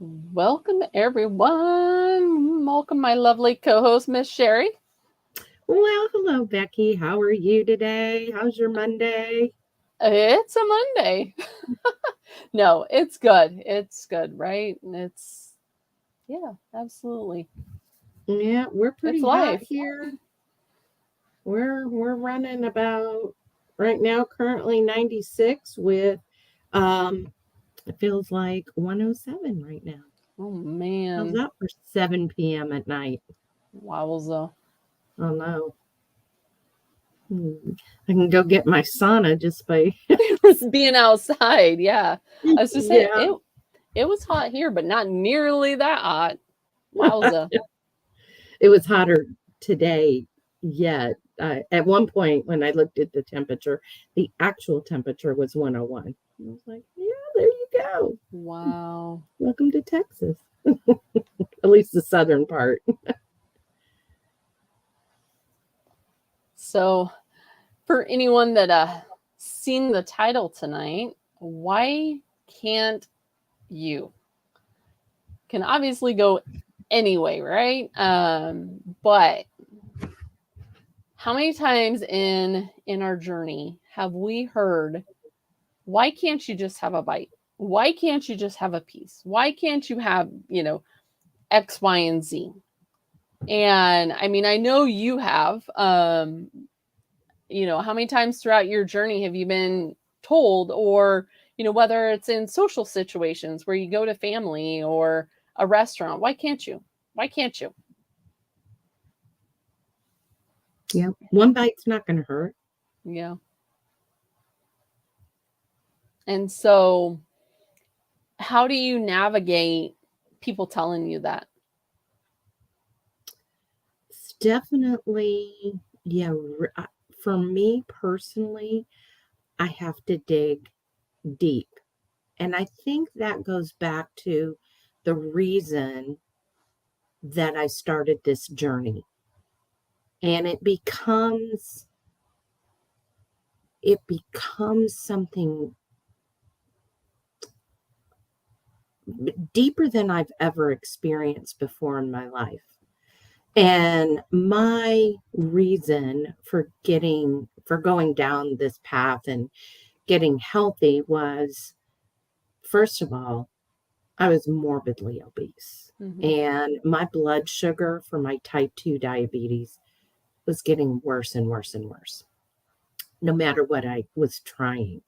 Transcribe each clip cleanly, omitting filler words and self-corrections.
Welcome, everyone. Welcome, my lovely co host, Miss Sherry. Well, hello, Becky. How are you today? How's your Monday? It's a Monday. No, it's good. It's good, right? Yeah, absolutely. Yeah, we're It's pretty hot life. here. We're running about right now currently 96 with it feels like 107 right now. Oh, How's man. that for 7 p.m. at night? Wowza. Oh no. Hmm. I can go get my sauna just by Being outside. Yeah. I was just saying, yeah. it was hot here, but not nearly that hot. Wowza. It was hotter today yet. At one point, when I looked at the temperature, the actual temperature was 101. I was like, yeah, there you go. Wow. Welcome to Texas, at least the southern part. So, for anyone that seen the title tonight, why can't you? Can obviously go anyway, right? But how many times in our journey have we heard, why can't you just have a bite? Why can't you just have a piece? Why can't you have, X, Y, and Z? And I mean, I know you have. How many times throughout your journey have you been told, or whether it's in social situations where you go to family or a restaurant, why can't you? Why can't you? Yeah, one bite's not going to hurt. Yeah. And so, how do you navigate people telling you that? It's definitely, yeah. For me personally, I have to dig deep. And I think that goes back to the reason that I started this journey. And it becomes something deeper than I've ever experienced before in my life. And my reason for going down this path and getting healthy was, first of all, I was morbidly obese. Mm-hmm. And my blood sugar for my type 2 diabetes was getting worse and worse and worse, no matter what I was trying.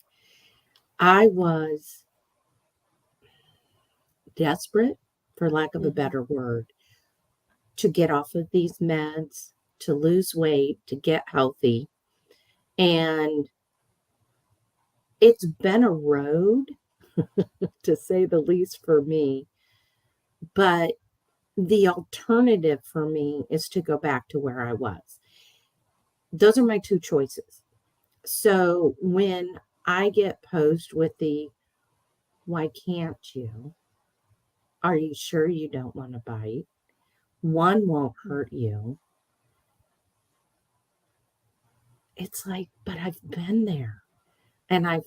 I was desperate, for lack of a Mm-hmm. better word, to get off of these meds, to lose weight, to get healthy. And it's been a road, to say the least, for me. But the alternative for me is to go back to where I was. Those are my two choices. So when I get posed with the, why can't you? Are you sure you don't want to bite? One won't hurt you. It's like, but I've been there and I've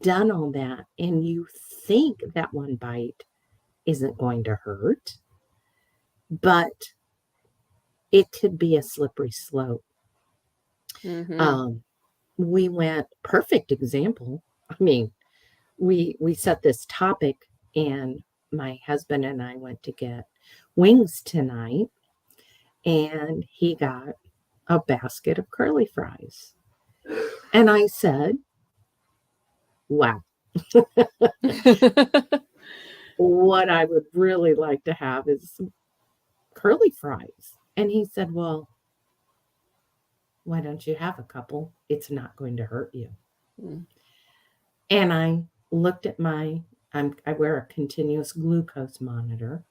done all that. And you think that one bite isn't going to hurt, but it could be a slippery slope. Mm-hmm. Um, we went, perfect example. I mean, we set this topic, and my husband and I went to get wings tonight, and he got a basket of curly fries. And I said, wow, what I would really like to have is some curly fries. And he said, well, why don't you have a couple? It's not going to hurt you. And I looked at I wear a continuous glucose monitor.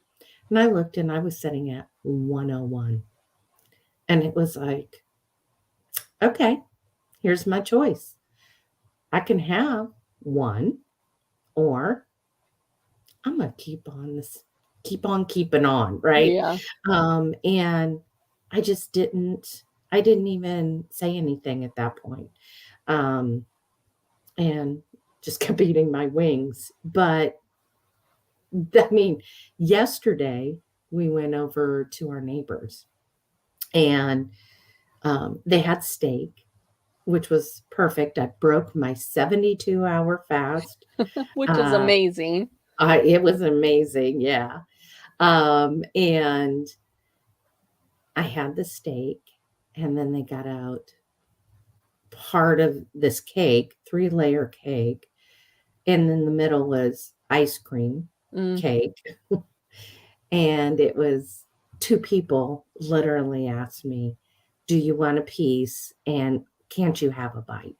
And I looked and I was sitting at 101. And it was like, okay, here's my choice. I can have one, or I'm going to keep on keeping on, right? Yeah. And I just I didn't even say anything at that point. Um, and just kept eating my wings. But I mean, yesterday we went over to our neighbors and they had steak, which was perfect. I broke my 72-hour fast. Which is Uh, amazing. it was amazing. Yeah. And I had the steak, and then they got out part of this cake, 3-layer cake, and in the middle was ice cream Mm, cake. And it was 2 people literally asked me, "Do you want a piece? And can't you have a bite?"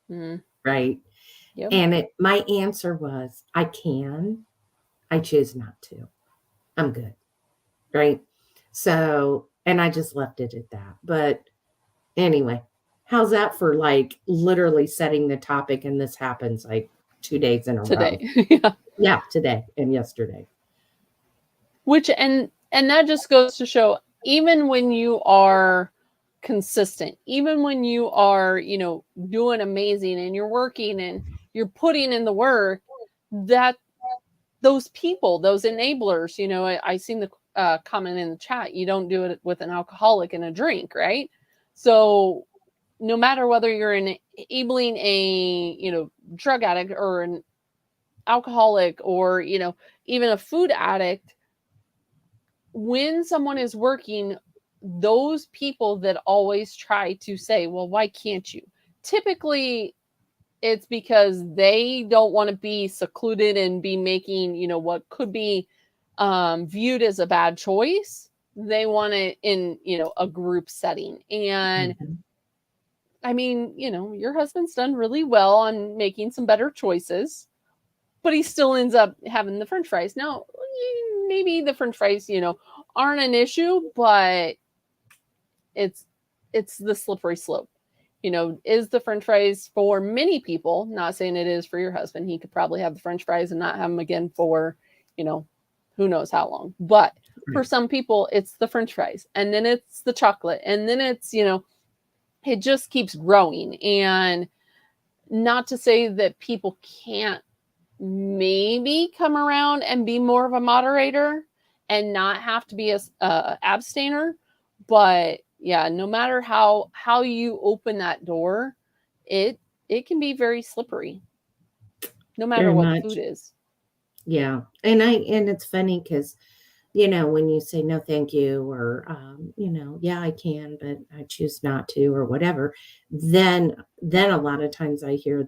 mm, Right? yep. And my answer was, "I can. I choose not to. I'm good." Right? So, and I just left it at that. But anyway, how's that for like literally setting the topic and this happens like 2 days in a row? Today. Yeah. Yeah, today and yesterday. Which and that just goes to show, even when you are consistent, even when you are, doing amazing and you're working and you're putting in the work, that those people, those enablers, I seen the comment in the chat, you don't do it with an alcoholic and a drink, right? So no matter whether you're enabling a, drug addict or an alcoholic or, even a food addict, when someone is working, those people that always try to say, well, why can't you? Typically, it's because they don't want to be secluded and be making, what could be viewed as a bad choice. They want it in, a group setting. And Mhm. I mean, your husband's done really well on making some better choices, but he still ends up having the French fries. Now, maybe the French fries, aren't an issue, but it's the slippery slope. Is the French fries for many people? Not saying it is for your husband. He could probably have the French fries and not have them again for, you know, who knows how long. But for Right. some people, it's the French fries, and then it's the chocolate, and then it's, it just keeps growing. And not to say that people can't maybe come around and be more of a moderator and not have to be a abstainer, but yeah, no matter how you open that door, it can be very slippery, no matter Very what the food much. is. Yeah. And it's funny because, when you say no thank you or yeah, I can, but I choose not to or whatever, then a lot of times I hear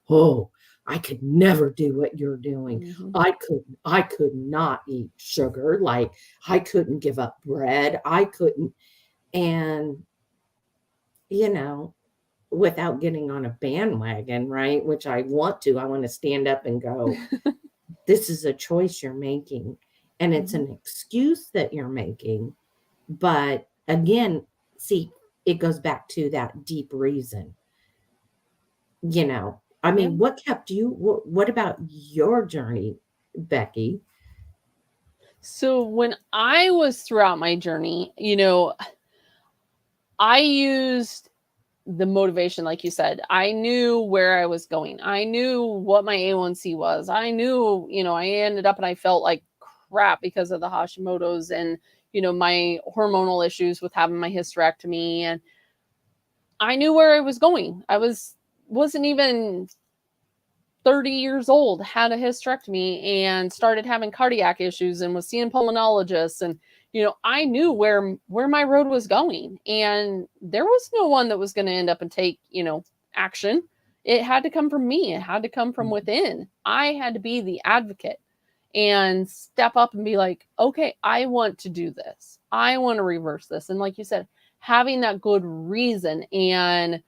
oh, I could never do what you're doing. Hmm. I could not eat sugar, like I couldn't give up bread. I couldn't. And, you know, without getting on a bandwagon, right? Which I want to stand up and go, this is a choice you're making, and it's Hmm. an excuse that you're making. But again, see, it goes back to that deep reason. I Yeah. mean, what kept you? What about your journey, Becky? So when I was throughout my journey, I used the motivation, like you said. I knew where I was going. I knew what my A1C was. I knew, I ended up and I felt like crap because of the Hashimoto's and, my hormonal issues with having my hysterectomy. And I knew where I was going. Wasn't even 30 years old, had a hysterectomy and started having cardiac issues and was seeing pulmonologists. And I knew where my road was going, and there was no one that was going to end up and take action. It had to come from me. It had to come from within. I had to be the advocate and step up and be like, okay, I want to do this, I want to reverse this. And like you said, having that good reason and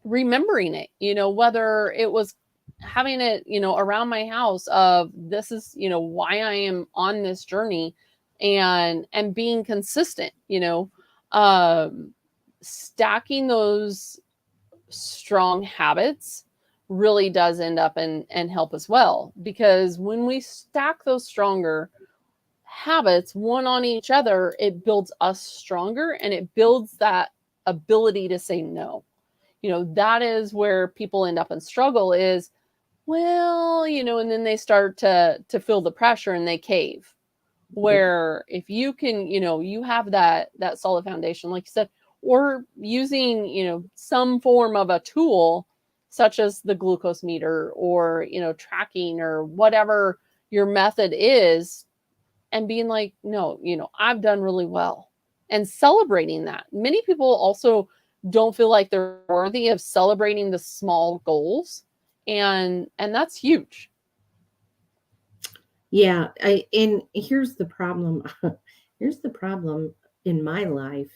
remembering it, whether it was having it, around my house of, this is, why I am on this journey, and being consistent, um, stacking those strong habits really does end up and help as well. Because when we stack those stronger habits one on each other, it builds us stronger and it builds that ability to say no. That is where people end up in struggle is, well, and then they start to feel the pressure and they cave. Where if you can, you have that solid foundation, like you said, or using, some form of a tool such as the glucose meter or, tracking or whatever your method is, and being like, no, I've done really well, and celebrating that. Many people also don't feel like they're worthy of celebrating the small goals, and that's huge. Yeah, and here's the problem. Here's the problem in my life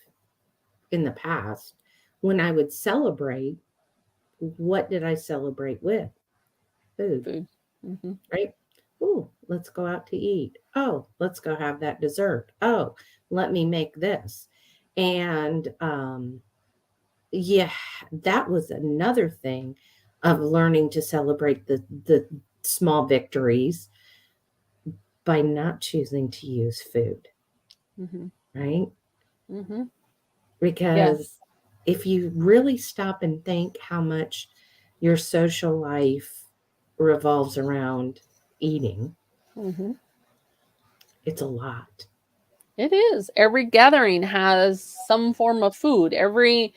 in the past. When I would celebrate, what did I celebrate with? Food, Food. Mm-hmm. right? Oh, let's go out to eat. Oh, let's go have that dessert. Oh, let me make this. And yeah, that was another thing of learning to celebrate the small victories by not choosing to use food, Mm-hmm. right? Mm-hmm. Yeah. Because if you really stop and think how much your social life revolves around eating, Mm-hmm. it's a lot. It is. Every gathering has some form of food. Every,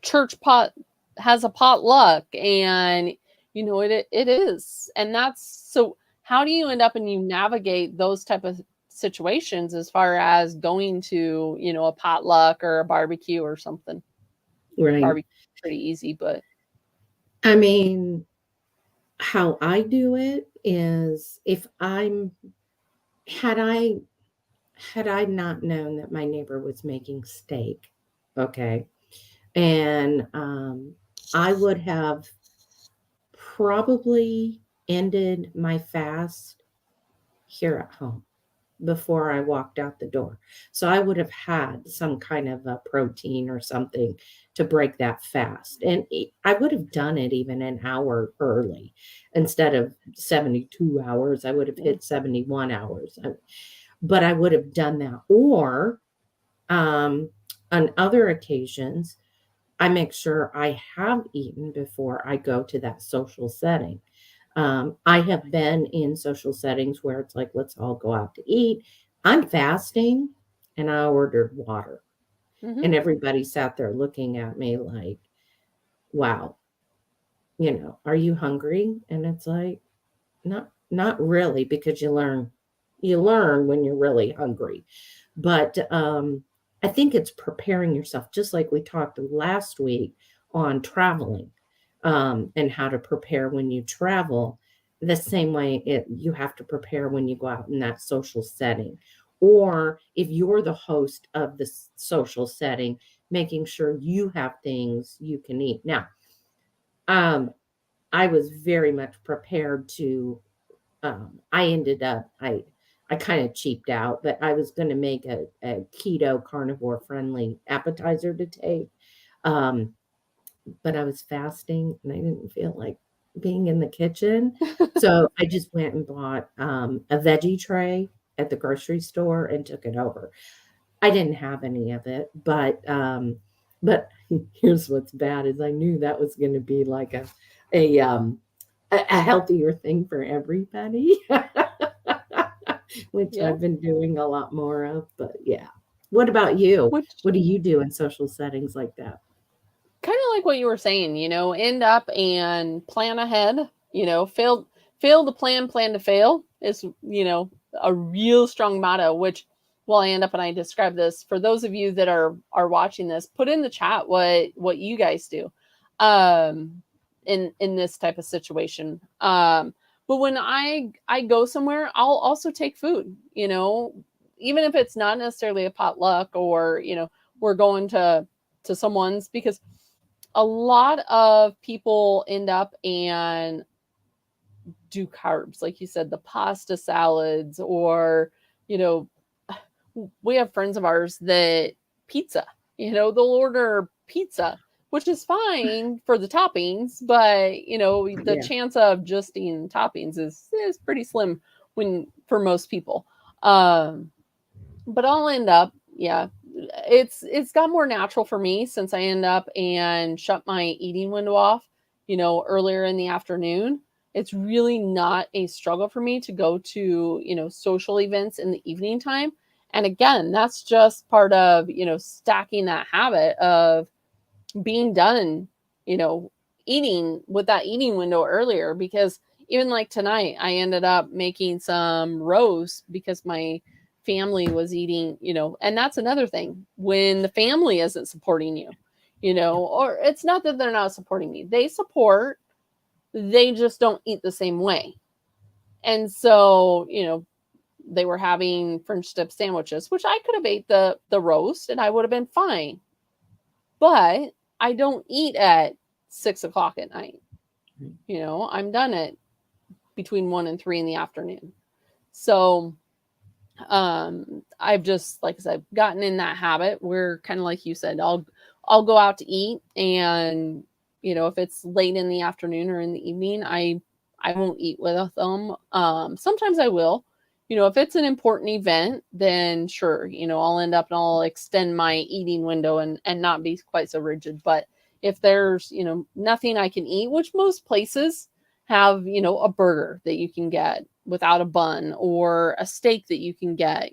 church pot has a potluck, and it is. And that's so how do you end up and you navigate those type of situations as far as going to, a potluck or a barbecue or something? Right. Barbecue pretty easy, but I mean, how I do it is if I'm had I had I not known that my neighbor was making steak, okay, and I would have probably ended my fast here at home before I walked out the door. So I would have had some kind of a protein or something to break that fast. And I would have done it even an hour early. Instead of 72 hours, I would have hit 71 hours. But I would have done that. Or um, on other occasions, I make sure I have eaten before I go to that social setting. I have been in social settings where it's like, let's all go out to eat. I'm fasting and I ordered water. mm-hmm. And everybody sat there looking at me like, wow, are you hungry? And it's like, not really, because you learn when you're really hungry. But I think it's preparing yourself, just like we talked last week on traveling, and how to prepare when you travel. The same way you have to prepare when you go out in that social setting. Or if you're the host of the social setting, making sure you have things you can eat. Now, um, I was very much prepared to I ended up I kind of cheaped out, but I was going to make a keto carnivore friendly appetizer to take. Um, but I was fasting and I didn't feel like being in the kitchen. So I just went and bought a veggie tray at the grocery store and took it over. I didn't have any of it, but here's what's bad is I knew that was going to be like a healthier thing for everybody, which Yeah. I've been doing a lot more of. But yeah. What about you? Which What do you do in social settings like that? kind of like what you were saying, end up and plan ahead, fail to plan to fail is, a real strong motto, which I end up and I describe this for those of you that are watching this, put in the chat what you guys do in this type of situation. But when I go somewhere, I'll also take food, even if it's not necessarily a potluck or, we're going to someone's, because a lot of people end up and do carbs, like you said, the pasta salads, or, you know, we have friends of ours that pizza, they'll order pizza, which is fine for the toppings, but, the Yeah. chance of just eating toppings is pretty slim for most people. But I'll end up, yeah, it's got more natural for me since I end up and shut my eating window off, earlier in the afternoon. It's really not a struggle for me to go to, social events in the evening time. And again, that's just part of, stacking that habit of being done, eating with that eating window earlier. Because even like tonight, I ended up making some roast because my family was eating, and that's another thing when the family isn't supporting you, or it's not that they're not supporting me, they support, they just don't eat the same way. And so, they were having French dip sandwiches, which I could have ate the roast and I would have been fine. But I don't eat at 6 o'clock at night. I'm done at between 1 and 3 in the afternoon. So I've just, like I said, gotten in that habit where, kind of like you said, I'll go out to eat, and if it's late in the afternoon or in the evening, I won't eat with them. Sometimes I will. If it's an important event, then sure, I'll end up and I'll extend my eating window and not be quite so rigid. But if there's, nothing I can eat, which most places have, a burger that you can get without a bun, or a steak that you can get,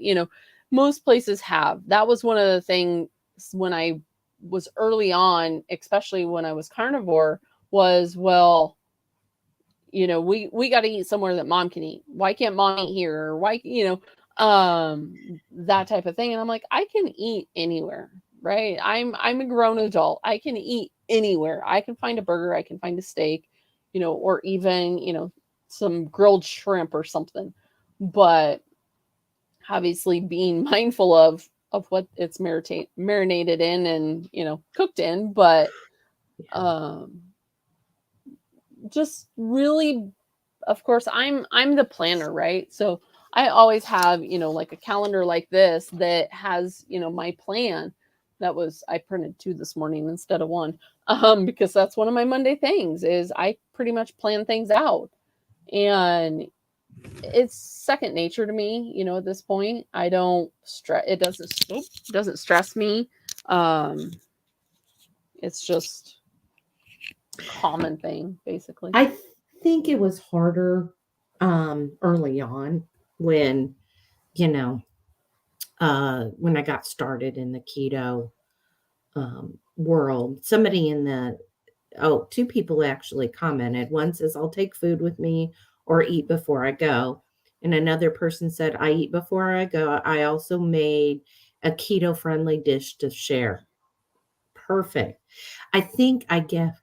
most places have. That was one of the things when I was early on, especially when I was carnivore, was, well, we got to eat somewhere that mom can eat. Why can't mom eat here? Or why, that type of thing. And I'm like, I can eat anywhere, right? I'm a grown adult. I can eat anywhere. I can find a burger. I can find a steak, or even, some grilled shrimp or something. But obviously being mindful of what it's marinated in and, cooked in. But just really, of course, I'm the planner, right? So I always have, like a calendar like this that has, my plan. I printed 2 this morning instead of 1, because that's one of my Monday things, is I pretty much plan things out. And it's second nature to me, at this point. I don't stress, it doesn't stress me. It's just a common thing, basically. I think it was harder early on when, you know, when I got started in the keto world. Somebody in the, oh, 2 people actually commented. One says, I'll take food with me or eat before I go. And another person said, I eat before I go. I also made a keto friendly dish to share. Perfect. I think I get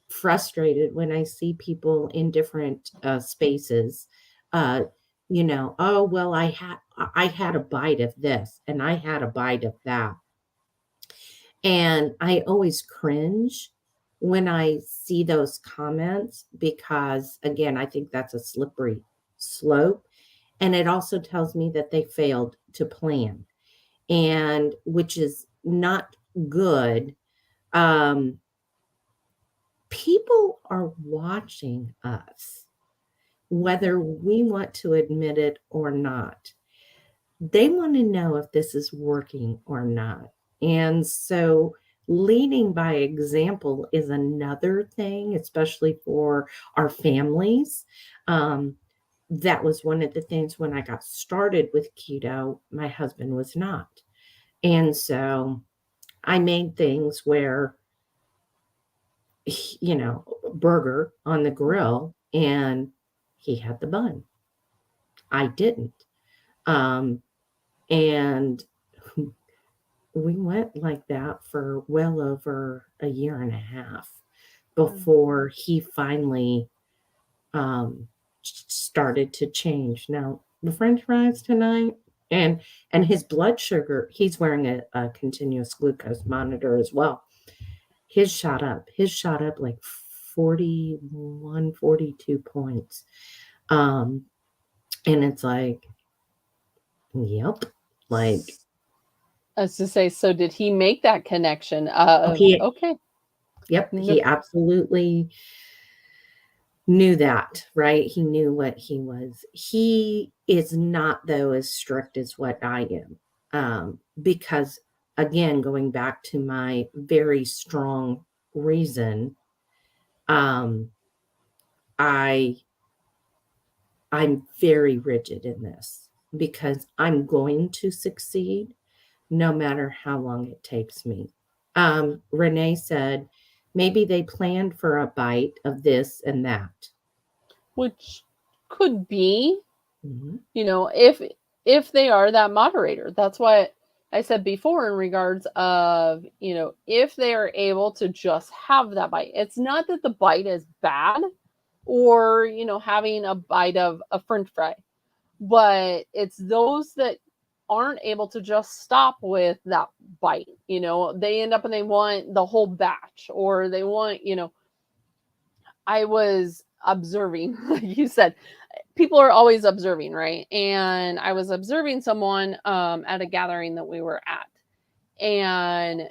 frustrated when I see people in different spaces. Uh, oh well, I had a bite of this and I had a bite of that, and I always cringe when I see those comments because, again, I think that's a slippery slope, and it also tells me that they failed to plan, and which is not good. Um, People are watching us, whether we want to admit it or not. They want to know if this is working or not. And so leading by example is another thing, especially for our families. Um, that was one of the things when I got started with keto, my husband was not. And so I made things where, burger on the grill, and he had the bun. I didn't. Um, and we went like that for well over a year and a half before he finally started to change. Now, the French fries tonight, and his blood sugar, he's wearing a continuous glucose monitor as well. His shot up. His shot up like 41, 42 points. And it's like, yep. Like, I was to say, so did he make that connection oh, of, okay, yep, he absolutely knew that, right? He knew what he was. He is not, though, as strict as what I am. Because, again, going back to my very strong reason, um, I'm very rigid in this because I'm going to succeed no matter how long it takes me. Renee said maybe they planned for a bite of this and that. Which could be, Mhm. if they are that moderator. That's what I said before in regards of, if they are able to just have that bite. It's not that the bite is bad, or having a bite of a french fry, but it's those that aren't able to just stop with that bite. They end up and they want the whole batch, or they want, I was observing, like you said, people are always observing, right? And I was observing someone at a gathering that we were at, and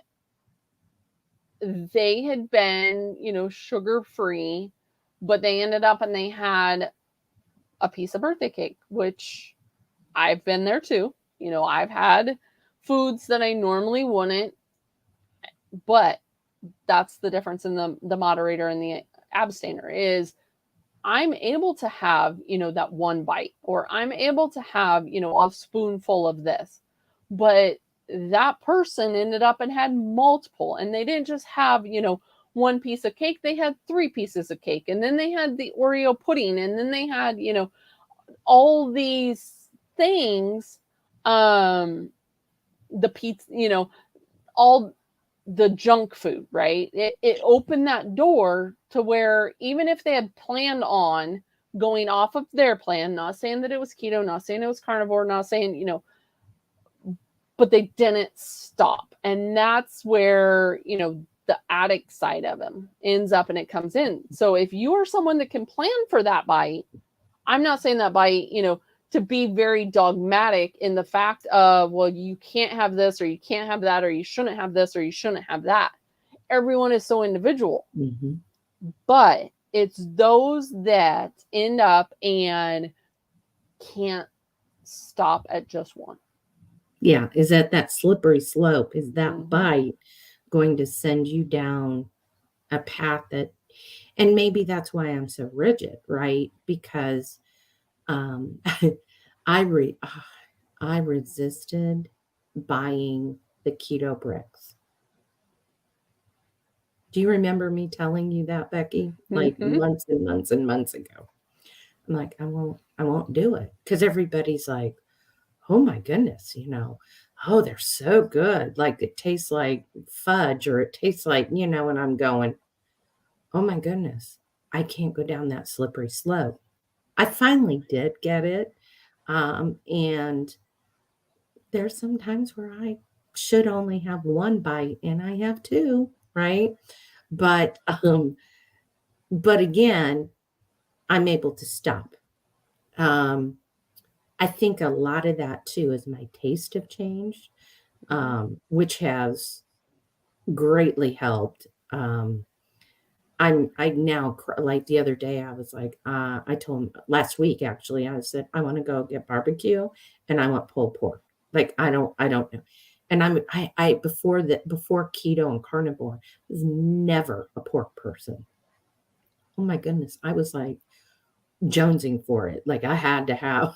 they had been, sugar free, but they ended up and they had a piece of birthday cake, which I've been there too. I've had foods that I normally wouldn't, but that's the difference in the moderator and the abstainer is I'm able to have, that one bite, or I'm able to have, a spoonful of this. But that person ended up and had multiple, and they didn't just have, one piece of cake, they had 3 pieces of cake, and then they had the Oreo pudding, and then they had, all these things, the pizza, all the junk food, right? It opened that door to where even if they had planned on going off of their plan, not saying that it was keto, not saying it was carnivore, not saying, but they didn't stop. And that's where, the addict side of him ends up and it comes in. So if you are someone that can plan for that bite, I'm not saying that bite, to be very dogmatic in the fact of, well, you can't have this, or you can't have that, or you shouldn't have this, or you shouldn't have that. Everyone is so individual. Mm-hmm. But it's those that end up and can't stop at just one. Yeah. Is that slippery slope? Is that Mhm. bite going to send you down a path that, and maybe that's why I'm so rigid, right? Because um, I resisted buying the keto bricks. Do you remember me telling you that, Becky? Like Mhm. months and months and months ago. I'm like, I won't do it. Because everybody's like, oh my goodness, oh, they're so good. Like it tastes like fudge, or it tastes like, and I'm going, oh my goodness, I can't go down that slippery slope. I finally did get it. And there's some times where I should only have one bite and I have two, right? But but again, I'm able to stop. Um, I think a lot of that too is my taste have changed, which has greatly helped. I now like the other day I was like, I told him last week actually, I said, I want to go get barbecue and I want pulled pork. Like I don't know. And I before keto and carnivore was never a pork person. Oh my goodness. I was like jonesing for it. Like I had to have.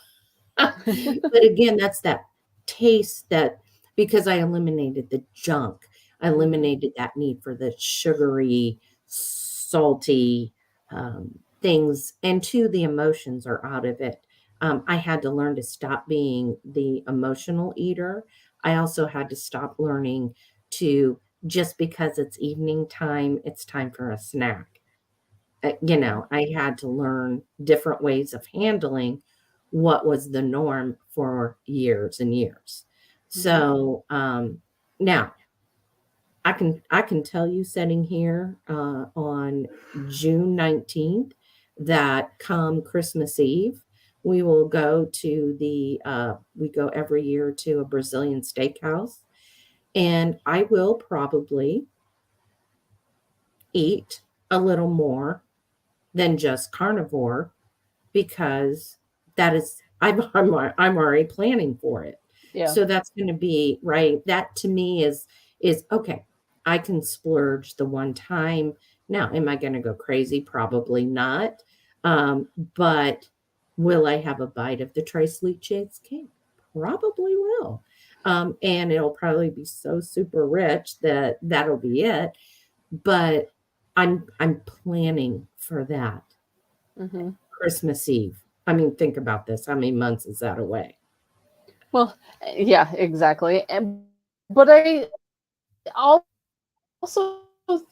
But again, that's that taste that because I eliminated the junk, I eliminated that need for the sugary, salty things, and two, the emotions are out of it. I had to learn to stop being the emotional eater. I also had to stop learning to just because it's evening time, it's time for a snack. I had to learn different ways of handling what was the norm for years and years. So now I can tell you sitting here on June 19th that come Christmas Eve, we will go to we go every year to a Brazilian steakhouse, and I will probably eat a little more than just carnivore because that is I'm already planning for it. Yeah. So that's going to be right. That to me is okay. I can splurge the one time. Now, am I going to go crazy? Probably not. But will I have a bite of the tri-sweet cheesecake? Probably will. And it'll probably be so super rich that that'll be it. But I'm planning for that Hmm. Christmas Eve. I mean, think about this. How many months is that away? Well, yeah, exactly. But I also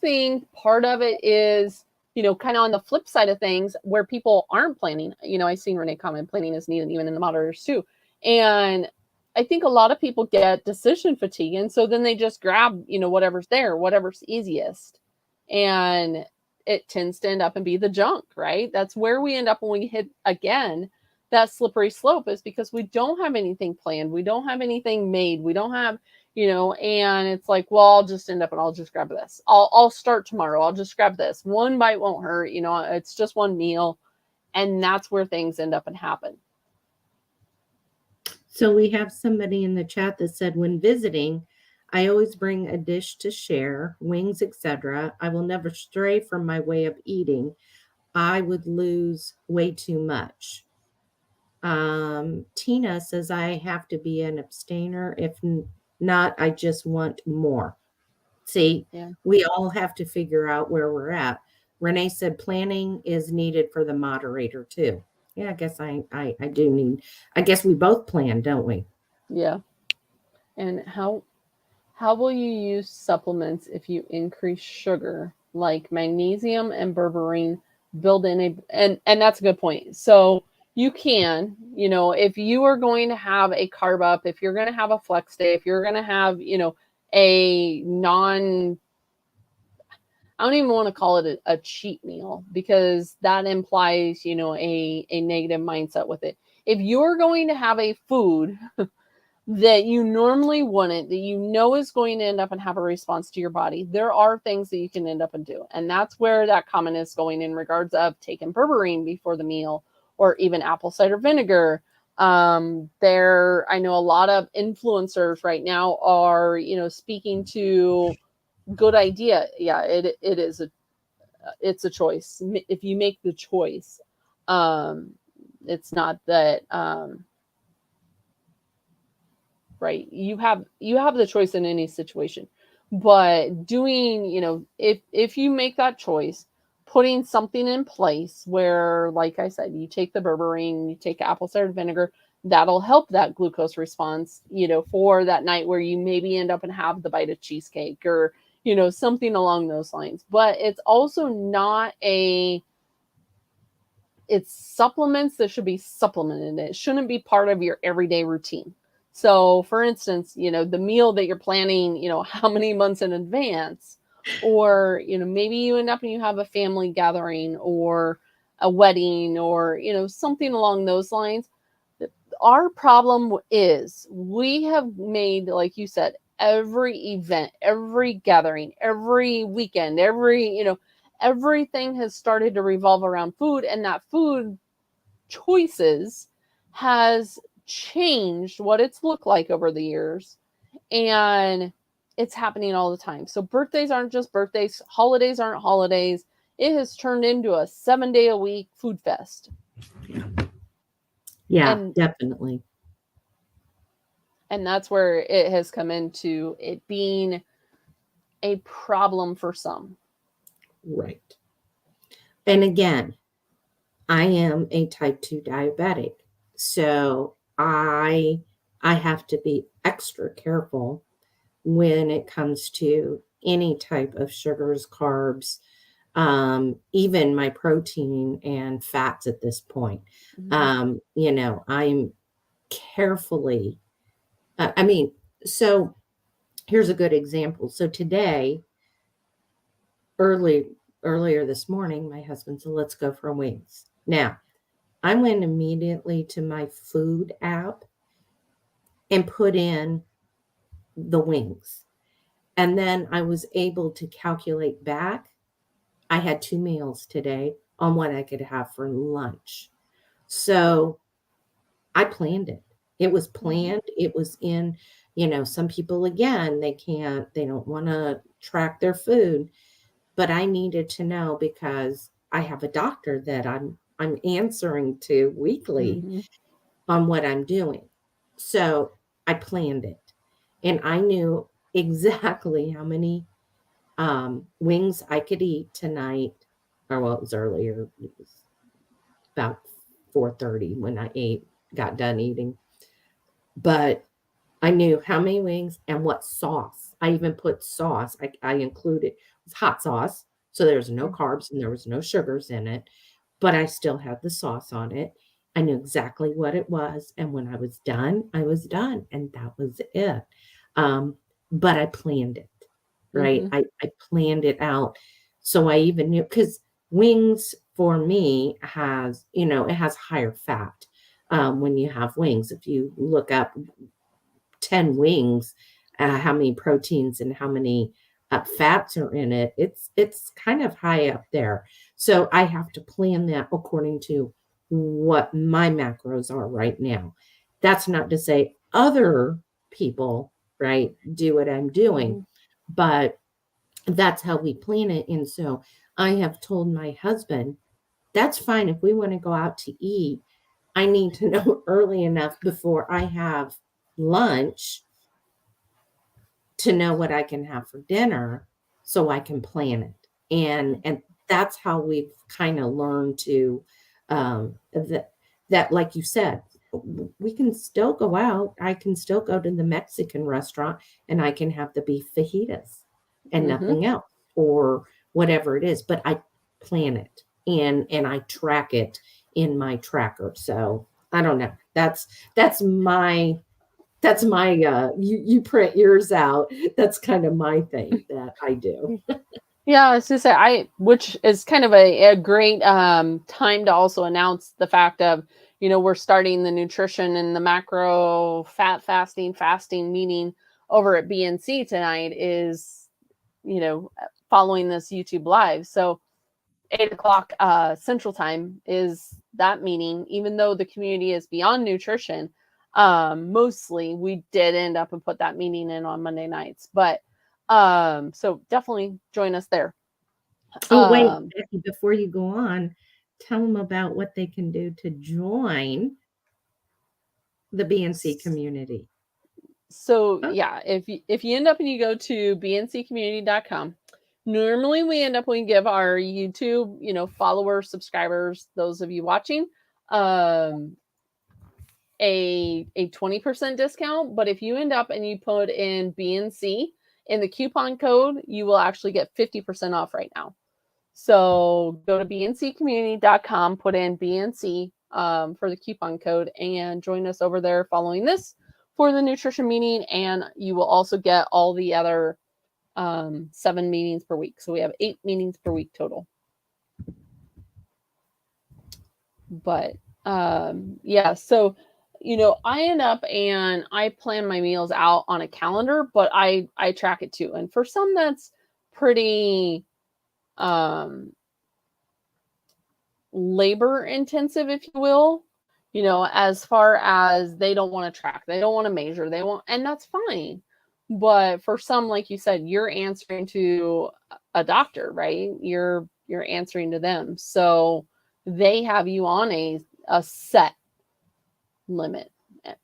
think part of it is, kind of on the flip side of things where people aren't planning. I've seen Renee comment planning is needed even in the moderators too. And I think a lot of people get decision fatigue. And so then they just grab, whatever's there, whatever's easiest. And it tends to end up and be the junk, right? That's where we end up when we hit again that slippery slope, is because we don't have anything planned. We don't have anything made. We don't have, and it's like, well, I'll just end up and I'll just grab this. I'll start tomorrow. I'll just grab this. One bite won't hurt. It's just one meal. And that's where things end up and happen. So we have somebody in the chat that said, when visiting, I always bring a dish to share, wings, etc. I will never stray from my way of eating. I would lose way too much. Tina says, I have to be an abstainer. If not, I just want more. See, Yeah. we all have to figure out where we're at. Renee said planning is needed for the moderator too. Yeah, I guess I do need, I guess we both plan, don't we? Yeah. And how will you use supplements if you increase sugar, like magnesium and berberine build in and that's a good point. So you can, if you are going to have a carb up, if you're going to have a flex day, if you're going to have, a non, I don't even want to call it a cheat meal, because that implies, a negative mindset with it. If you're going to have a food that you normally wouldn't, that is going to end up and have a response to your body, there are things that you can end up and do. And that's where that comment is going in regards of taking berberine before the meal, or even apple cider vinegar. I know a lot of influencers right now are, speaking to good idea. Yeah, it's a choice. If you make the choice, it's not that, right, you have the choice in any situation, but doing, if you make that choice, putting something in place where, like I said, you take the berberine, you take apple cider vinegar, that'll help that glucose response, for that night where you maybe end up and have the bite of cheesecake, or something along those lines. But it's also not it's supplements that should be supplemented. It shouldn't be part of your everyday routine. So, for instance, the meal that you're planning, how many months in advance, or, maybe you end up and you have a family gathering or a wedding, or, something along those lines. Our problem is we have made, like you said, every event, every gathering, every weekend, everything has started to revolve around food, and that food choices has changed what it's looked like over the years, and it's happening all the time. So birthdays aren't just birthdays, holidays aren't holidays. It has turned into a 7-day-a-week food fest. Yeah, and definitely. and that's where it has come into it being a problem for some. Right. And again, I am a type 2 diabetic. So I have to be extra careful when it comes to any type of sugars, carbs, even my protein and fats at this point. I'm carefully, so here's a good example. So today, earlier this morning, my husband said, let's go for wings. Now, I went immediately to my food app and put in the wings. And then I was able to calculate back. I had 2 meals today on what I could have for lunch. So I planned it. It was planned. It was in, some people, again, they don't want to track their food, but I needed to know because I have a doctor that I'm I'm answering to weekly Mhm. on what I'm doing. So I planned it, and I knew exactly how many wings I could eat tonight. Or well, it was earlier. It was about 4:30 when I got done eating. But I knew how many wings and what sauce. I even put sauce. I included it was hot sauce, so there was no carbs and there was no sugars in it, but I still had the sauce on it. I knew exactly what it was, and when I was done, and that was it. But I planned it, right? Mhm. I planned it out, so I even knew because wings for me has, it has higher fat. When you have wings, if you look up 10 wings, how many proteins and how many fats are in it, it's kind of high up there. So I have to plan that according to what my macros are right now. That's not to say other people, right, do what I'm doing, Mhm. but that's how we plan it. And so I have told my husband, that's fine if we want to go out to eat. I need to know early enough before I have lunch to know what I can have for dinner so I can plan it. And that's how we've kind of learned to that like you said, we can still go out. I can still go to the Mexican restaurant and I can have the beef fajitas and Mhm. nothing else or whatever it is, but I plan it and I track it in my tracker. So I don't know. That's my you print yours out. That's kind of my thing that I do. Yeah, I was gonna say which is kind of a great time to also announce the fact of, we're starting the nutrition and the macro fat fasting meeting over at BNC tonight is, following this YouTube live. So 8 o'clock Central Time is that meeting, even though the community is beyond nutrition. Mostly we did end up and put that meeting in on Monday nights, but so definitely join us there. Oh, wait, Um, Becky, before you go on, tell them about what they can do to join the BNC community. so Oh, yeah, if you end up and you go to bncommunity.com, normally we give our YouTube, followers, subscribers, those of you watching, um a 20% discount, but if you end up and you put in BNC in the coupon code, you will actually get 50% off right now. So go to bncommunity.com, put in BNC for the coupon code, and join us over there following this for the nutrition meeting. And you will also get all the other 7 meetings per week. So we have 8 meetings per week total. But yeah, so I end up and I plan my meals out on a calendar, but I track it too. And for some that's pretty um labor intensive, if you will, as far as they don't want to track, they don't want to measure, they won't, and that's fine. But for some, like you said, you're answering to a doctor, right? You're answering to them. So they have you on a set limit.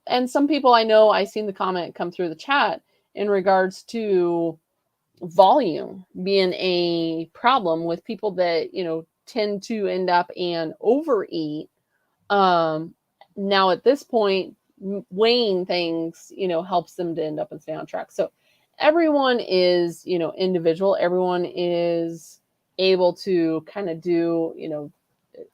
And some people I know, I seen the comment come through the chat in regards to volume being a problem with people that, tend to end up and overeat. Um, Now at this point, weighing things, helps them to end up and stay on track. So everyone is, individual. Everyone is able to kind of do,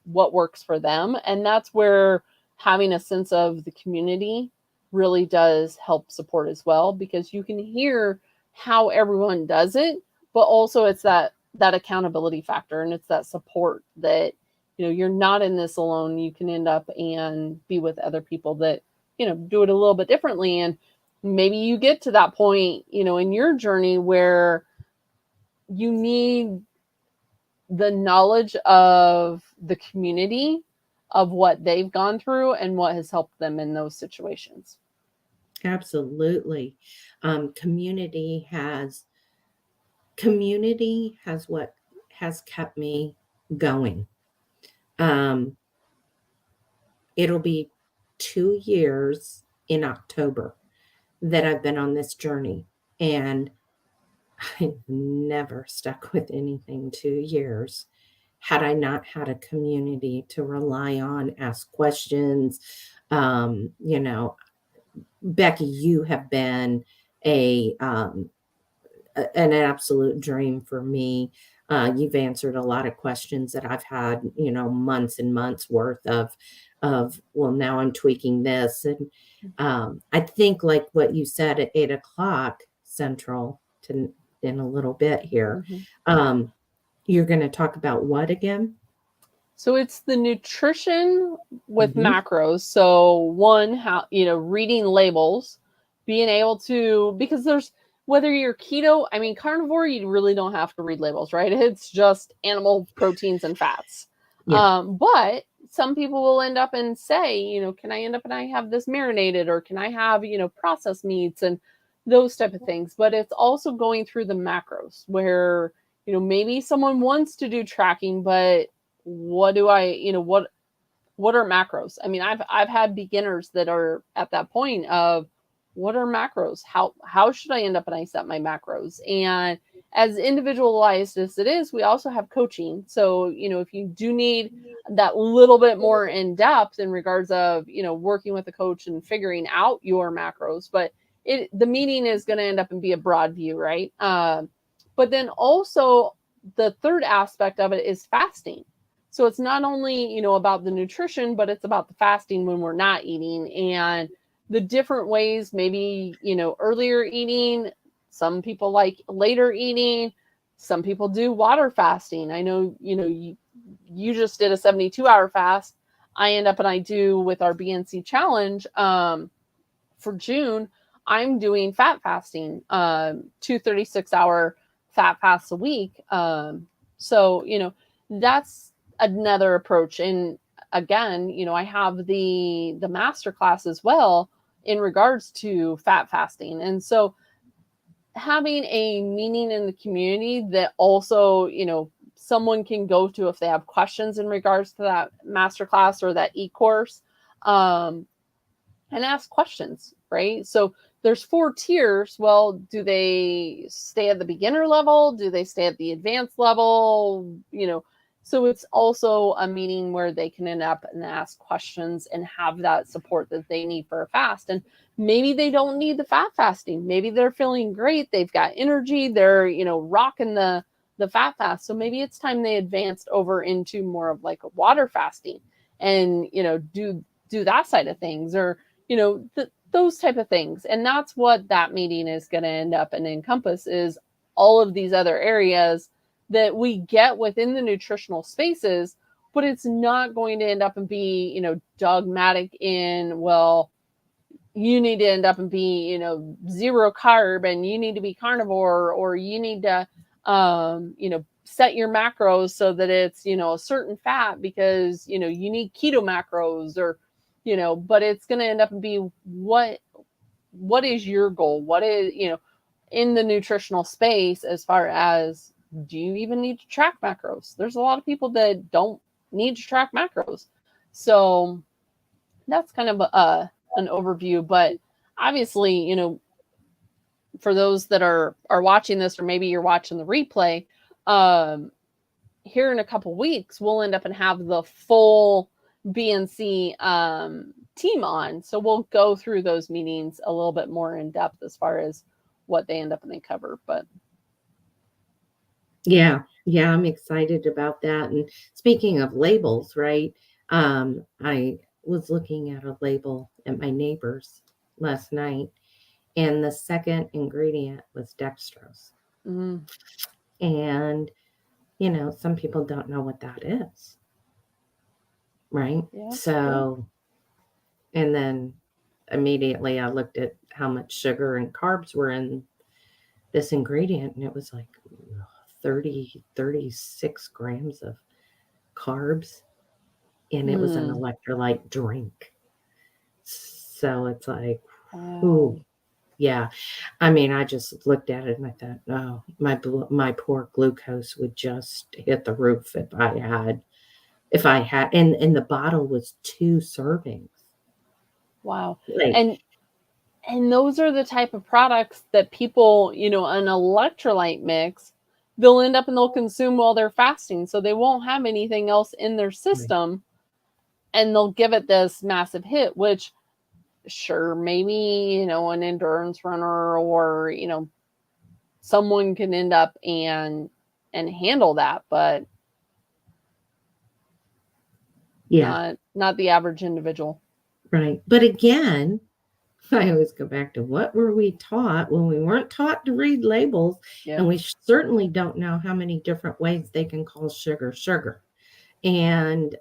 what works for them. And that's where having a sense of the community really does help support as well, because you can hear how everyone does it, but also it's that accountability factor, and it's that support that you're not in this alone. You can end up and be with other people that do it a little bit differently, and maybe you get to that point in your journey where you need the knowledge of the community, of what they've gone through and what has helped them in those situations. absolutely. Community has what has kept me going. it'll be 2 years in October that I've been on this journey, and I've never stuck with anything 2 years had I not had a community to rely on, ask questions. You know, Becky, you have been a an absolute dream for me. You've answered a lot of questions that I've had, you know, months and months worth of, well, now I'm tweaking this. And I think like what you said at 8 o'clock Central to in a little bit here, Mhm. you're going to talk about what again? So it's the nutrition with Hmm. macros. So one, how, reading labels, being able to, because there's, whether you're keto, I mean, carnivore, you really don't have to read labels, right? It's just animal proteins and fats. Yeah. But some people will end up and say, can I end up and I have this marinated, or can I have, processed meats and those type of things. But it's also going through the macros where, maybe someone wants to do tracking, but what do I, what are macros? I mean, I've had beginners that are at that point of what are macros? How should I end up and I set my macros? And as individualized as it is, we also have coaching. So, if you do need that little bit more in depth in regards of, working with a coach and figuring out your macros, but the meeting is going to end up and be a broad view, right? But then also the third aspect of it is fasting. So it's not only, about the nutrition, but it's about the fasting when we're not eating and the different ways, maybe, earlier eating. Some people like later eating. Some people do water fasting. I know, you just did a 72-hour fast. I end up and I do with our BNC challenge for June. I'm doing fat fasting, 2 36-hour fat fasts a week. So, that's another approach. And again, I have the master class as well in regards to fat fasting. And so having a meeting in the community that also, someone can go to if they have questions in regards to that master class or that e-course, and ask questions, right? So there's 4 tiers. Well, do they stay at the beginner level? Do they stay at the advanced level? So it's also a meeting where they can end up and ask questions and have that support that they need for a fast. And maybe they don't need the fat fasting. Maybe they're feeling great. They've got energy. They're, rocking the fat fast. So maybe it's time they advanced over into more of like a water fasting and, do that side of things, or those type of things. And that's what that meeting is going to end up and encompass, is all of these other areas that we get within the nutritional spaces, but it's not going to end up and be, dogmatic in, well, you need to end up and be, zero carb and you need to be carnivore, or you need to, set your macros so that it's, a certain fat because, you need keto macros, or, but it's going to end up and be what is your goal? What is, in the nutritional space, as far as, do you even need to track macros? There's a lot of people that don't need to track macros. So that's kind of an overview, but obviously, for those that are watching this, or maybe you're watching the replay, here in a couple weeks, we'll end up and have the full BNC team on. So we'll go through those meetings a little bit more in depth as far as what they end up and they cover. But Yeah, I'm excited about that. And speaking of labels, right? I was looking at a label at my neighbor's last night, and the second ingredient was dextrose. And, some people don't know what that is, right? yeah. So, and then immediately I looked at how much sugar and carbs were in this ingredient, and it was like 36 grams of carbs, and it was an electrolyte drink. So it's like, ooh, yeah. I mean, I just looked at it and I thought, oh, my poor glucose would just hit the roof if I had if I had, and the bottle was 2 servings. Wow. Like, And those are the type of products that people, an electrolyte mix, they'll end up and they'll consume while they're fasting. So they won't have anything else in their system, and they'll give it this massive hit, which sure, maybe, an endurance runner or, someone can end up and handle that, but yeah, not the average individual. right. But again, I always go back to what were we taught when we weren't taught to read labels, Yeah. and we certainly don't know how many different ways they can call sugar sugar. And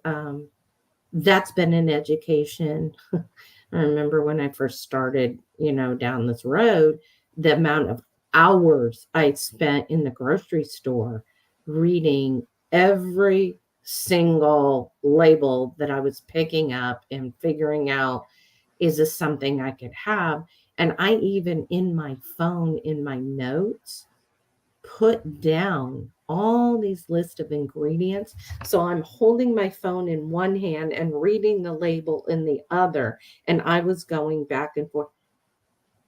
that's been an education. I remember when I first started, down this road, the amount of hours I spent in the grocery store reading every single label that I was picking up and figuring out, is this something I could have? And I even in my phone, in my notes, put down all these list of ingredients. So I'm holding my phone in one hand and reading the label in the other. And I was going back and forth.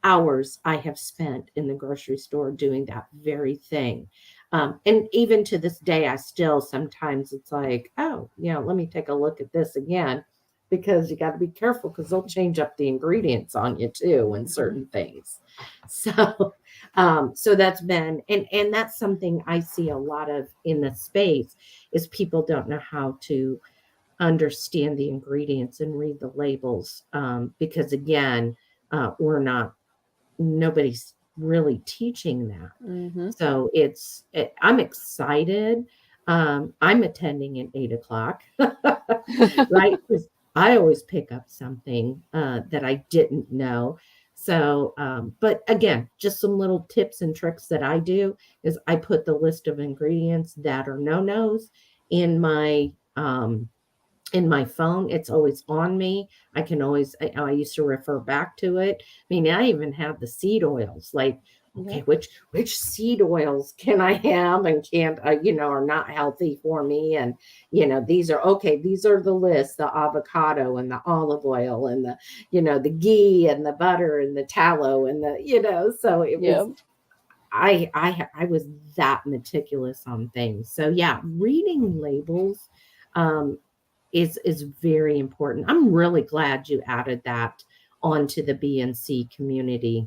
Hours I have spent in the grocery store doing that very thing. And even to this day, I still sometimes it's like, oh, let me take a look at this again, because you got to be careful because they'll change up the ingredients on you too in certain things. So, so that's been, and that's something I see a lot of in the space, is people don't know how to understand the ingredients and read the labels, because again, nobody's really teaching that. Mm-hmm. So I'm excited. I'm attending at 8:00, right? Because I always pick up something that I didn't know. So, but again, just some little tips and tricks that I do is I put the list of ingredients that are no-nos in my phone. It's always on me. I can always, I used to refer back to it. I mean, I even have the seed oils, like, okay, which seed oils can I have and can't, are not healthy for me. And, these are the list, the avocado and the olive oil and the ghee and the butter and the tallow and so it was, I was that meticulous on things. So yeah, reading labels, is very important. I'm really glad you added that onto the BNC community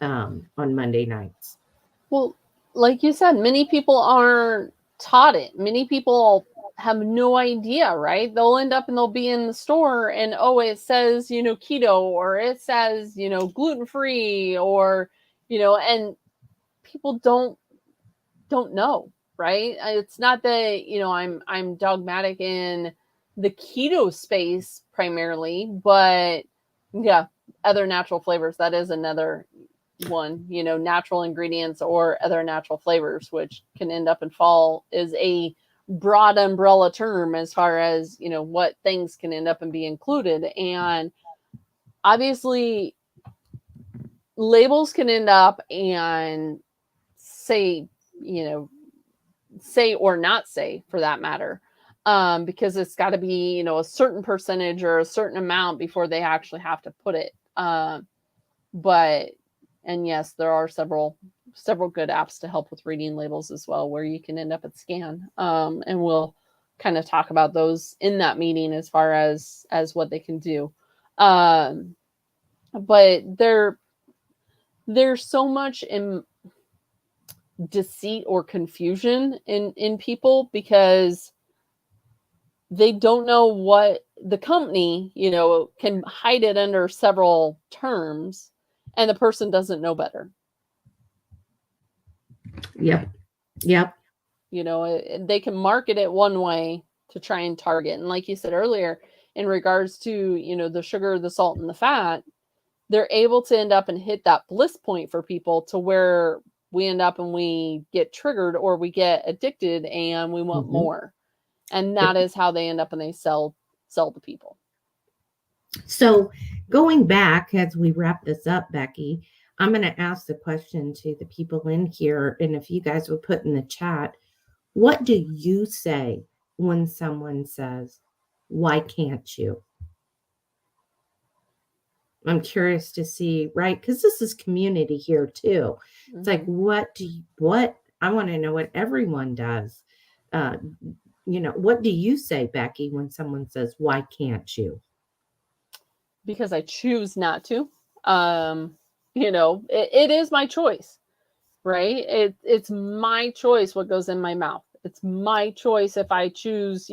on Monday nights. Well, like you said, many people aren't taught it. Many people have no idea, right? They'll end up and they'll be in the store and, it says, keto, or it says, gluten-free, or, and people don't know, right? It's not that, I'm dogmatic in the keto space primarily, but yeah, other natural flavors, that is another one, natural ingredients or other natural flavors, which can end up and fall is a broad umbrella term as far as, what things can end up and be included. And obviously labels can end up and say or not say, for that matter, because it's got to be, a certain percentage or a certain amount before they actually have to put it. But, and yes, there are several good apps to help with reading labels as well, where you can end up at Scan. And we'll kind of talk about those in that meeting as far as what they can do. But there's so much in deceit or confusion in people, because they don't know what the company, can hide it under several terms, and the person doesn't know better. Yep. They can market it one way to try and target. And like you said earlier, in regards to, the sugar, the salt, and the fat, they're able to end up and hit that bliss point for people to where we end up and we get triggered or we get addicted and we want more. And that is how they end up and they sell to people. So going back, as we wrap this up, Becky, I'm going to ask the question to the people in here. And if you guys would put in the chat, what do you say when someone says, why can't you? I'm curious to see, right? Because this is community here too. It's like, what I want to know what everyone does. What do you say, Becky, when someone says, why can't you? Because I choose not to. It is my choice, right? It's my choice what goes in my mouth. It's my choice if I choose,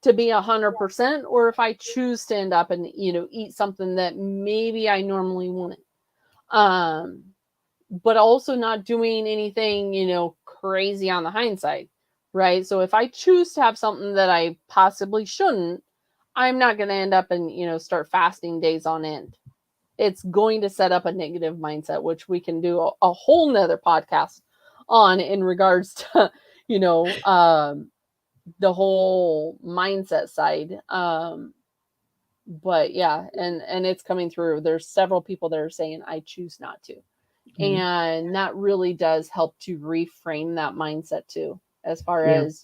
to be 100%, or if I choose to end up and, eat something that maybe I normally wouldn't. But also not doing anything, crazy on the hindsight, right? So if I choose to have something that I possibly shouldn't, I'm not going to end up and, start fasting days on end. It's going to set up a negative mindset, which we can do a whole nother podcast on in regards to, the whole mindset side. But yeah, and it's coming through. There's several people that are saying, I choose not to. And that really does help to reframe that mindset too, as far as,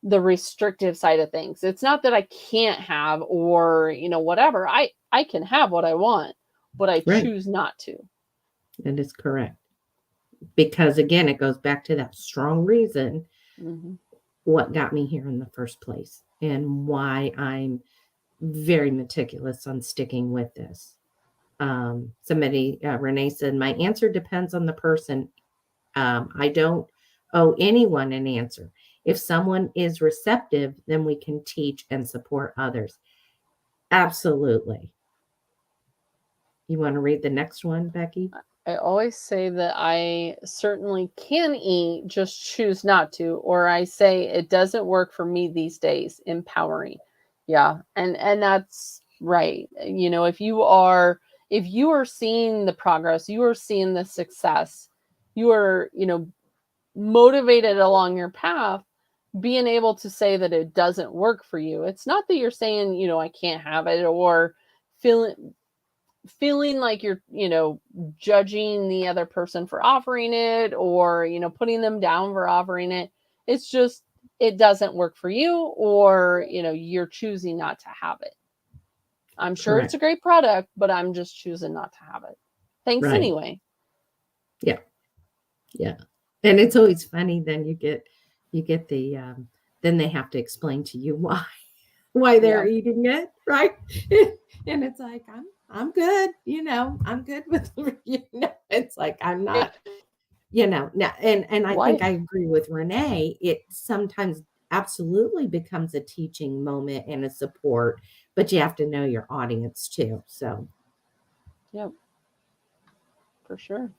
the restrictive side of things. It's not that I can't have, or, whatever. I can have what I want, but I choose not to. That is correct. Because again, it goes back to that strong reason, what got me here in the first place, and why I'm very meticulous on sticking with this. Somebody, Renee said, my answer depends on the person. I don't owe anyone an answer. If someone is receptive, then we can teach and support others. Absolutely. You want to read the next one, Becky? I always say that I certainly can eat, just choose not to. Or I say it doesn't work for me these days. Empowering. Yeah. And that's right. If you are seeing the progress, you are seeing the success, you are, motivated along your path, being able to say that it doesn't work for you. It's not that you're saying, I can't have it, or feeling like you're, judging the other person for offering it, or, putting them down for offering it. It's just, it doesn't work for you, or, you're choosing not to have it. I'm sure It's a great product, but I'm just choosing not to have it. Thanks anyway. Yeah. Yeah. And it's always funny. Then you get the, then they have to explain to you why they're eating it. Right. And it's like, I'm good. I'm good with, it's like, I'm not, now, and I think I agree with Renee. It sometimes absolutely becomes a teaching moment and a support, but you have to know your audience too. So. Yep. For sure.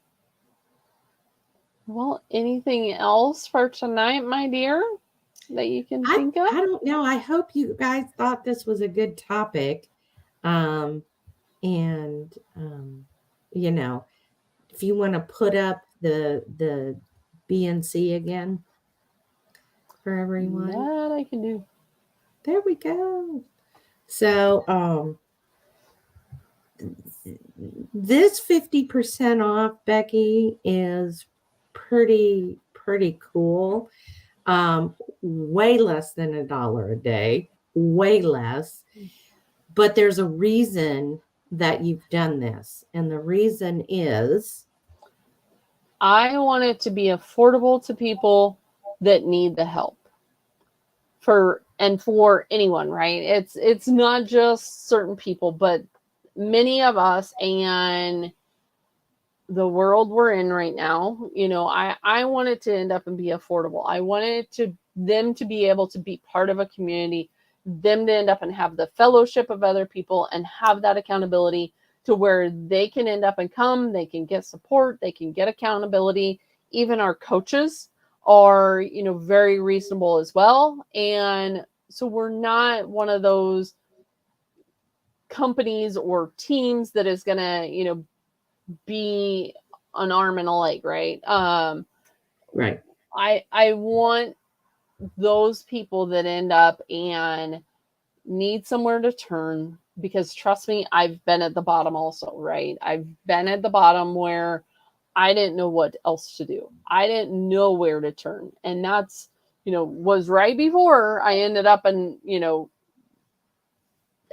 Well, anything else for tonight, my dear, that you can think of? I don't know. I hope you guys thought this was a good topic. If you want to put up the BNC again for everyone. That I can do. There we go. So, this 50% off, Becky, is pretty cool. Way less than $1 a day, way less. But there's a reason that you've done this. And the reason is, I want it to be affordable to people that need the help. For anyone, right? It's not just certain people, but many of us, and the world we're in right now, I want it to end up and be affordable. I wanted them to be able to be part of a community, them to end up and have the fellowship of other people, and have that accountability to where they can end up and come, they can get support, they can get accountability. Even our coaches are, very reasonable as well. And so we're not one of those companies or teams that is going to, be an arm and a leg, right? Right. I want those people that end up and need somewhere to turn, because trust me, I've been at the bottom also, right? I've been at the bottom where I didn't know what else to do. I didn't know where to turn. And that's, was right before I ended up and,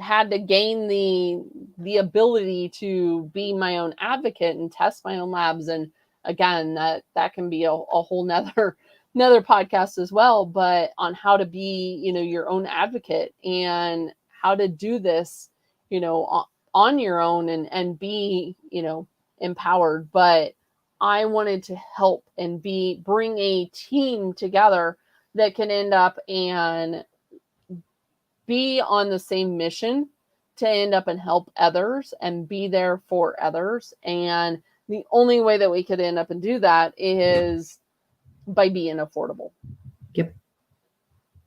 had to gain the ability to be my own advocate and test my own labs. And again, that can be a whole nother podcast as well, but on how to be, your own advocate and how to do this, on your own and be, empowered. But I wanted to help and bring a team together that can end up and be on the same mission to end up and help others and be there for others. And the only way that we could end up and do that is by being affordable. Yep.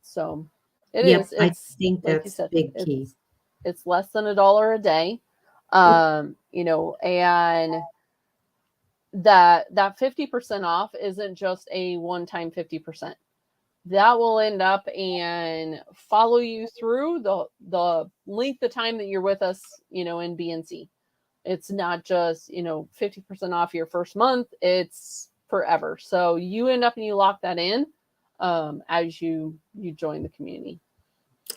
So it's I think like that's you said, big key. It's less than $1 a day. And that 50% off isn't just a one-time 50%. That will end up and follow you through the length of time that you're with us, in BNC. It's not just, 50% off your first month. It's forever. So you end up and you lock that in as you join the community.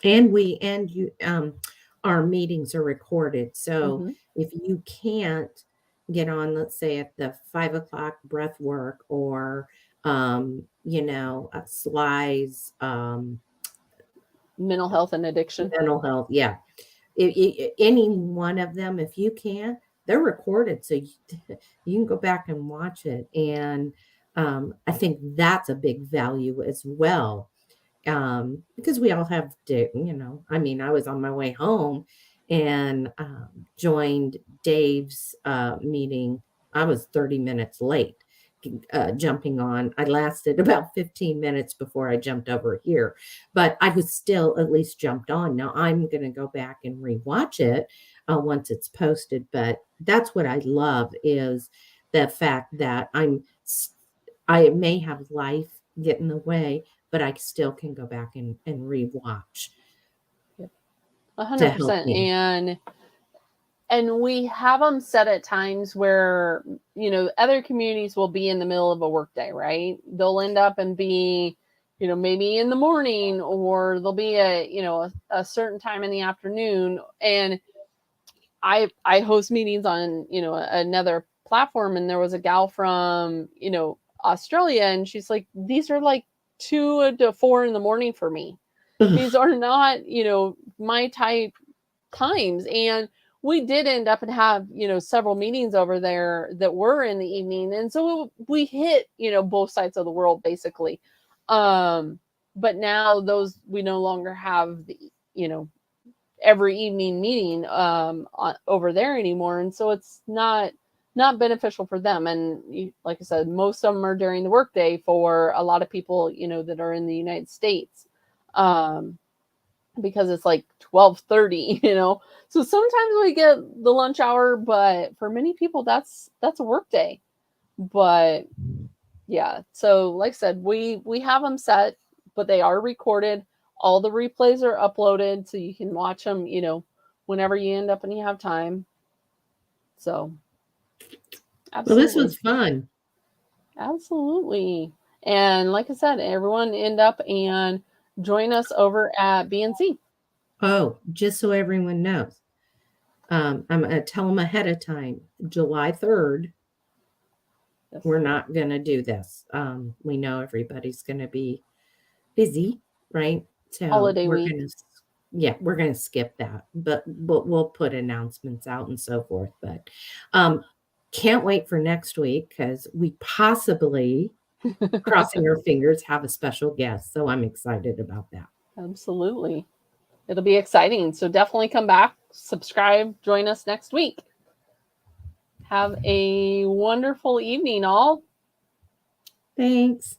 And our meetings are recorded. So if you can't get on, let's say at the 5 o'clock breath work or Sly's mental health and addiction. Mental health, yeah. Any one of them, if you can, they're recorded, so you can go back and watch it. And I think that's a big value as well, because we all have to, I was on my way home and joined Dave's meeting. I was 30 minutes late. Jumping on. I lasted about 15 minutes before I jumped over here, but I was still at least jumped on. Now I'm going to go back and rewatch it once it's posted, but that's what I love is the fact that I may have life get in the way, but I still can go back and rewatch. 100%. And we have them set at times where, other communities will be in the middle of a workday, right? They'll end up and be, maybe in the morning, or there'll be a certain time in the afternoon. And I host meetings on, another platform, and there was a gal from, Australia, and she's like, these are like 2 to 4 in the morning for me. These are not, my type times. And we did end up and have, several meetings over there that were in the evening. And so we hit, both sides of the world basically. But now we no longer have the, every evening meeting over there anymore. And so it's not beneficial for them. And like I said, most of them are during the workday for a lot of people, that are in the United States. Because it's like 12:30, so sometimes we get the lunch hour, but for many people that's a work day. But yeah, so like I said, we have them set, but they are recorded. All the replays are uploaded, so you can watch them, whenever you end up and you have time. So absolutely. Well, this was fun. Absolutely. And like I said, everyone end up and join us over at BNC. Oh, just so everyone knows, I'm going to tell them ahead of time, July 3rd, yes. We're not going to do this. We know everybody's going to be busy, right? So holiday week. We're going to skip that, but we'll put announcements out and so forth. But can't wait for next week, because we possibly, crossing our fingers, have a special guest. So I'm excited about that. Absolutely. It'll be exciting. So definitely come back, subscribe, join us next week. Have a wonderful evening, all. Thanks.